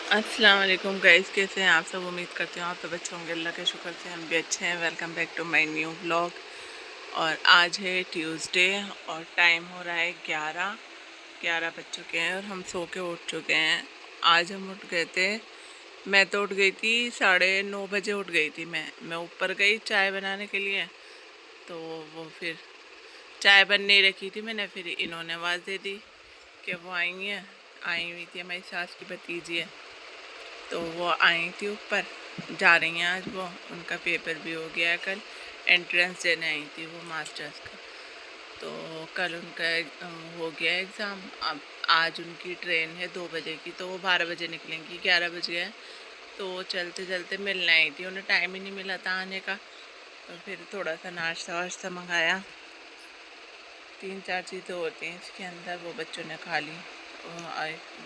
अस्सलाम वालेकुम गाइस, कैसे हैं आप सब। उम्मीद करती हूँ आप सब अच्छे होंगे। अल्लाह के शुक्र से हम भी अच्छे हैं। Welcome back to my new vlog. और आज है ट्यूसडे और टाइम हो रहा है 11 बज चुके हैं और हम सो के उठ चुके हैं। आज हम उठ गए थे, मैं तो उठ गई थी 9:30 बजे उठ गई थी। मैं ऊपर गई चाय बनाने के लिए, तो वो फिर चाय बन नहीं रखी थी मैंने, फिर इन्होंने आवाज़ दे दी कि वो आई हुई थी, हमारी सास की भतीजी है, तो वो आई थी ऊपर, जा रही हैं आज। वो उनका पेपर भी हो गया है, कल एंट्रेंस देने आई थी वो मास्टर्स का, तो कल उनका हो गया एग्ज़ाम। अब आज उनकी ट्रेन है 2 बजे की, तो वो 12 बजे निकलेंगी। 11 बज गए, तो चलते चलते मिलने आई थी, उन्हें टाइम ही नहीं मिला था आने का। तो फिर थोड़ा सा नाश्ता वाश्ता मंगाया, 3-4 चीज़ें होती हैं इसके अंदर, वो बच्चों ने खा ली।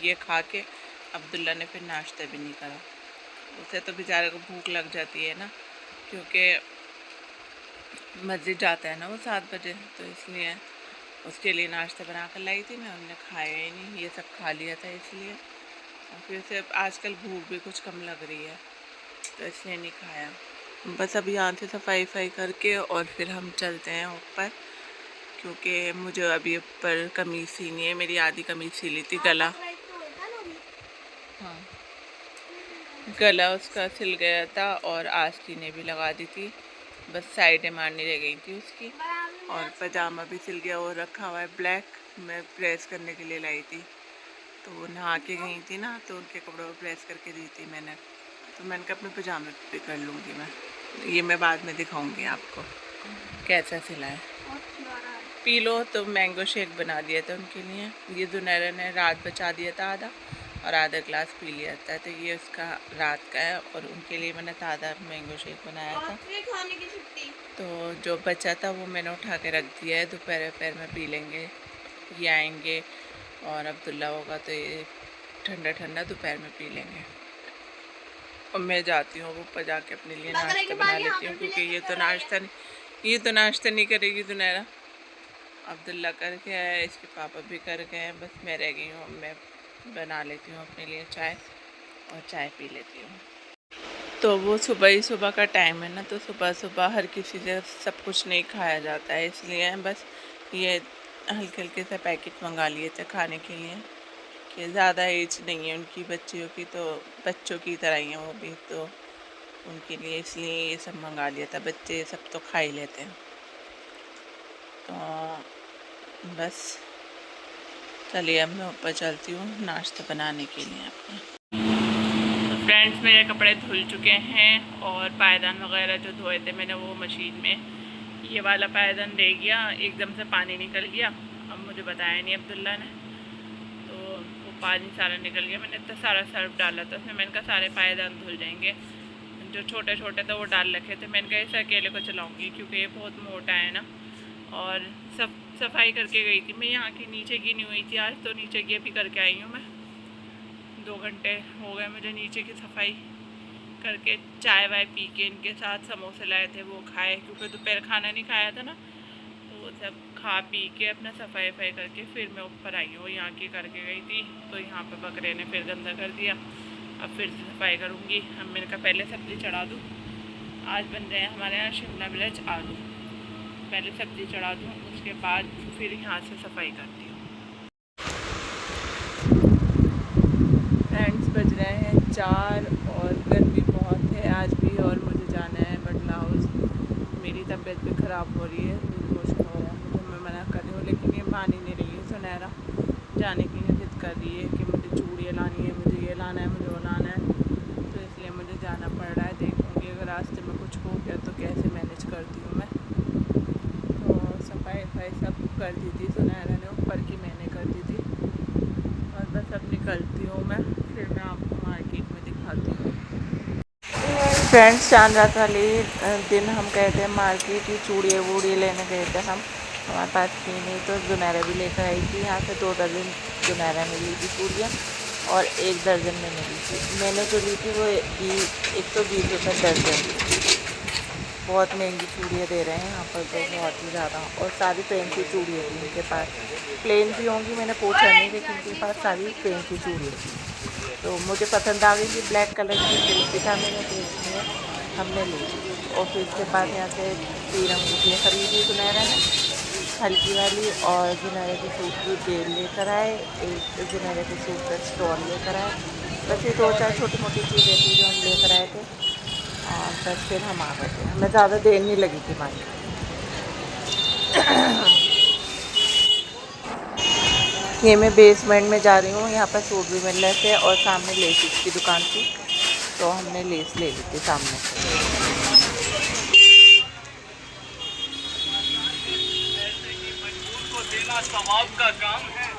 ये खा के अब्दुल्ला ने फिर नाश्ता भी नहीं करा। उसे तो बेचारे को भूख लग जाती है ना, क्योंकि मस्जिद जाता है ना वो 7 बजे, तो इसलिए उसके लिए नाश्ता बना कर लाई थी मैं। उन्होंने खाया ही नहीं, ये सब खा लिया था इसलिए। और फिर से आजकल भूख भी कुछ कम लग रही है, तो इसलिए नहीं खाया। बस अब यहाँ से सफाई करके और फिर हम चलते हैं ऊपर, क्योंकि मुझे अभी ऊपर कमीज़ सीनी है। मेरी आधी कमीज़ सिली थी, गला, हाँ, गला उसका सिल गया था और आस्तीन ने भी लगा दी थी, बस साइडें मारनी रह गई थी उसकी। और पजामा भी सिल गया और रखा हुआ है ब्लैक, मैं प्रेस करने के लिए लाई थी। तो वो नहा के गई थी ना, तो उनके कपड़ों पर प्रेस करके दी थी मैंने, तो मैंने कहा अपने पजामे पे कर लूँगी मैं। ये मैं बाद में दिखाऊंगी आपको कैसा सिला है। P low. तो मैंगो शेक बना दिया था उनके लिए। ये जुनैरा ने रात बचा दिया था आधा, और आधा ग्लास पी लिया था, तो ये उसका रात का है। और उनके लिए मैंने ताज़ा मैंगो शेक बनाया था, तो जो बचा था वो मैंने उठा के रख दिया है। दोपहर में पी लेंगे, ये आएंगे और अब्दुल्ला होगा तो ये ठंडा ठंडा दोपहर में पी लेंगे। और मैं जाती हूँ ऊपर, जाके अपने लिए नाश्ता बना लेती हूँ, क्योंकि ये तो नाश्ता नहीं करेगी जुनैरा। अब्दुल्ला करके आया, इसके पापा भी कर गए हैं, बस मैं रह गई हूँ। मैं बना लेती हूँ अपने लिए चाय और चाय पी लेती हूँ। तो वो सुबह ही सुबह का टाइम है ना, तो सुबह सुबह हर किसी से सब कुछ नहीं खाया जाता है, इसलिए बस ये हल्के हल्के से पैकेट मंगा लिए थे खाने के लिए, कि ज़्यादा एज नहीं है उनकी बच्चियों की, तो बच्चों की तरह ही हैं वो भी, तो उनके लिए इसलिए ये सब मंगा लिया था। बच्चे सब तो खा ही लेते हैं, तो बस चलिए अब मैं ऊपर चलती हूँ नाश्ता बनाने के लिए अपने। तो फ्रेंड्स, मेरे कपड़े धुल चुके हैं और पायदान वगैरह जो धोए थे मैंने वो मशीन में, ये वाला पायदान रह गया, एकदम से पानी निकल गया। अब मुझे बताया नहीं अब्दुल्ला ने, तो वो पानी सारा निकल गया। मैंने इतना सारा सर्फ डाला था उसमें, मैंने कहा सारे पायदान धुल जाएंगे। जो छोटे छोटे थे वो डाल रखे थे, मैंने कहा इसे अकेले को चलाऊँगी, क्योंकि ये बहुत मोटा है ना। और सफाई करके गई थी मैं, यहाँ की नीचे की नहीं हुई थी आज, तो नीचे की अभी करके आई हूँ मैं। 2 घंटे हो गए मुझे नीचे की सफाई करके। चाय वाय पी के इनके साथ समोसे लाए थे वो खाए, क्योंकि दोपहर खाना नहीं खाया था ना, तो वो सब खा पी के अपना सफाई करके फिर मैं ऊपर आई हूँ। यहाँ की करके गई थी, तो यहाँ पे बकरे ने फिर गंदा कर दिया। अब फिर से सफाई करूँगी। अब मैंने कहा पहले सब्ज़ी चढ़ा दूँ। आज बन रहे हैं हमारे यहाँ शिमला मिर्च आलू, पहले सब्ज़ी चढ़ा दूँ, उसके बाद फिर यहाँ से सफाई करती हूँ। फ्रेंड्स, बज रहे हैं 4 और गर्मी बहुत है आज भी, और मुझे जाना है बटला हाउस। मेरी तबीयत भी ख़राब हो रही है, लूज मोशन हो रहा है मुझे, मैं मना कर रही हूँ, लेकिन ये मान ही नहीं रही है सुनहरा। जाने की लिए जिद कर रही है कि मुझे चूड़ियाँ लानी है, मुझे ये लाना है, मुझे वो लाना है, तो इसलिए मुझे जाना पड़ रहा है। देखूँगी अगर रास्ते में कुछ हो गया तो कैसे मैनेज करती हूँ मैं। तो सफाई सब कर दी थी सुनहरा ने, ऊपर की मैंने कर दी थी, और बस अब निकलती हूँ मैं, फिर मैं आपको मार्केट में दिखाती हूँ। फ्रेंड्स, चांद रात वाले दिन हम गए थे मार्केट, ही चूड़ियाँ वूड़ियाँ लेने गए थे हम। हमारे पास थी नहीं, तो जुनैरा भी लेकर आई थी यहाँ से। 2 दर्जन जुनैरा ने ली थी चूड़ियाँ, और 1 दर्जन मैंने ली थी। मैंने जो ली थी वो 120 रुपये दर्जन। बहुत महंगी चूड़ियाँ दे रहे हैं यहाँ पर तो, बहुत ही ज़्यादा। और सारी फैंसी चूड़ियाँ थी उनके पास, प्लेन भी होंगी मैंने पूछा नहीं, लेकिन उनके पास सारी फैंसी चूड़ियाँ थी। तो मुझे पसंद आ गई थी, ब्लैक कलर की सिल्क भी था मेरे, तो इसलिए हमने ली। और फिर उसके बाद यहाँ से 3 अंगूठियाँ खरीदी जुनैरा ने, हल्की वाली, और जुनैरा के सूट की बेल लेकर आए, एक जुनैरा के सूट का स्टोन लेकर आए। बस ये 2-4 छोटी मोटी चीज़ें थी जो हम लेकर आए थे, और बस फिर हम आ गए थे। हमें ज़्यादा देर नहीं लगी थी मार्केट। ये मैं बेसमेंट में जा रही हूँ, यहाँ पर सूट भी मिल रहे थे और सामने लेसिस की दुकान थी, तो हमने लेस ले ली थी सामने से। सवाब का काम है।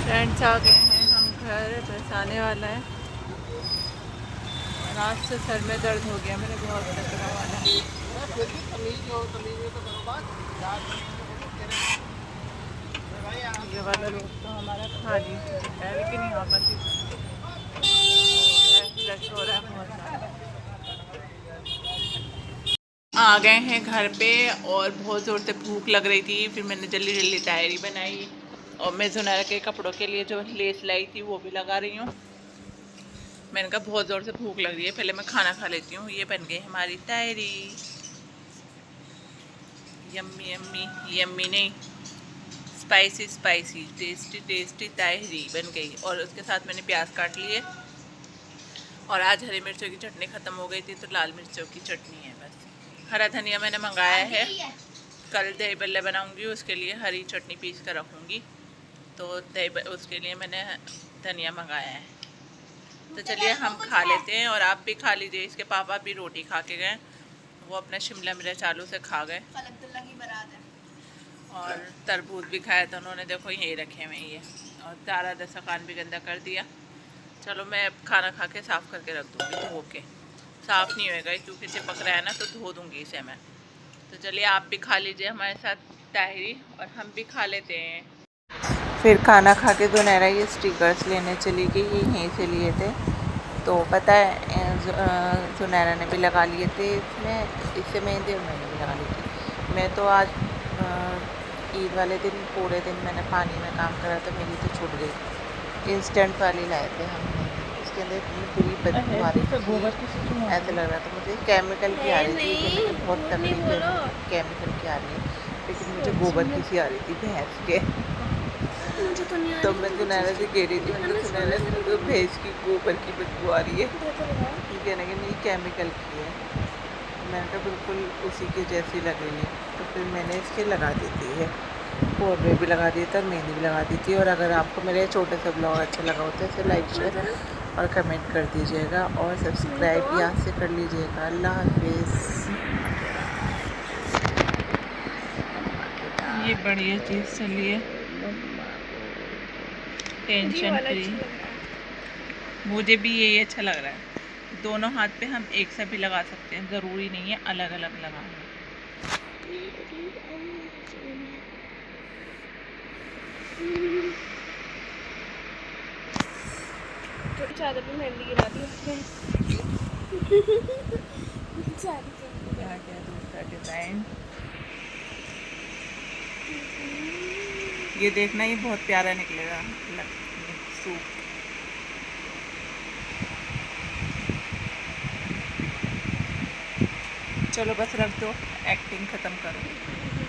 फ्रेंड्स आ गए हैं हम घर, बस आने वाला है। रात से सर में दर्द हो गया मेरे, बहुत चक्कर वाला है। ये वाला रोड तो हमारा खाली है, लेकिन यहाँ पर भी रश हो रहा है बहुत सारा। आ गए हैं घर पे और बहुत ज़ोर से भूख लग रही थी, फिर मैंने जल्दी जल्दी डायरी बनाई और मैं जुनैरा के कपड़ों के लिए जो लेस लाई थी वो भी लगा रही हूँ। मैंने कहा बहुत ज़ोर से भूख लग रही है, पहले मैं खाना खा लेती हूँ। ये बन गई हमारी डायरी, यम्मी यम्मी, यम्मी नहीं spicy spicy, tasty tasty diary बन गई। और उसके साथ मैंने प्याज काट लिए, और आज हरी मिर्चों की चटनी ख़त्म हो गई थी, तो लाल मिर्चों की चटनी है बस। हरा धनिया मैंने मंगाया है, कल दही बल्ले बनाऊंगी, उसके लिए हरी चटनी पीस कर रखूँगी, तो उसके लिए मैंने धनिया मंगाया है। तो चलिए हम खा लेते हैं और आप भी खा लीजिए। इसके पापा भी रोटी खा के गए, वो अपना शिमला मिर्च आलू से खा गए, और तरबूज भी खाया था उन्होंने, देखो यही रखे हुए ये, और सारा दस्तरखान भी गंदा कर दिया। चलो मैं खाना खा के साफ़ करके रख दूँगी, धो के। साफ़ नहीं होएगा क्योंकि चिपक रहा है ना, तो धो दूँगी इसे मैं। तो चलिए आप भी खा लीजिए हमारे साथ ताहिरी, और हम भी खा लेते हैं। फिर खाना खा के जुनैरा ये स्टिकर्स लेने चली गई, ये यहीं से लिए थे। तो पता है जुनैरा ने भी लगा लिए थे इसमें, इससे मेहंदी और मैंने भी लगा ली थी। मैं तो आज ईद वाले दिन पूरे दिन मैंने पानी में काम करा, तो मेरी तो छूट गई। इंस्टेंट वाली लाए थे हमने, उसके अंदर इतनी बुरी बदबू आ रही थी, ऐसा लग रहा था मुझे केमिकल की आ रही थी, बहुत तकलीफ केमिकल की आ रही है, लेकिन मुझे गोबर की सी आ रही थी भैंस के। तो मैं जुनैरा से कह रही थी, मुझे जुनैरा से भैंस की गोबर की बदबू आ रही है, ठीक है ना, कि नहीं केमिकल की है। मैंने कहा बिल्कुल उसी के जैसी लग रही है, तो फिर मैंने इसके लगा दी थी है, और भी लगा दिया था, मेहंदी भी लगा दी थी। और अगर आपको मेरे छोटे से ब्लॉग अच्छा लगा होता है तो लाइक शेयर और कमेंट कर दीजिएगा और सब्सक्राइब यहाँ से कर लीजिएगा। अल्लाह हाफिज़। ये बढ़िया चीज़ चली है, टेंशन फ्री। मुझे भी यही अच्छा लग रहा है। दोनों हाथ पे हम एक सा भी लगा सकते हैं, ज़रूरी नहीं है अलग अलग लगाना। चादर पे मेहंदी गिरा दी दूसरा डिज़ाइन ये देखना, ये बहुत प्यारा निकलेगा सूट। चलो बस रख दो, एक्टिंग ख़त्म करो।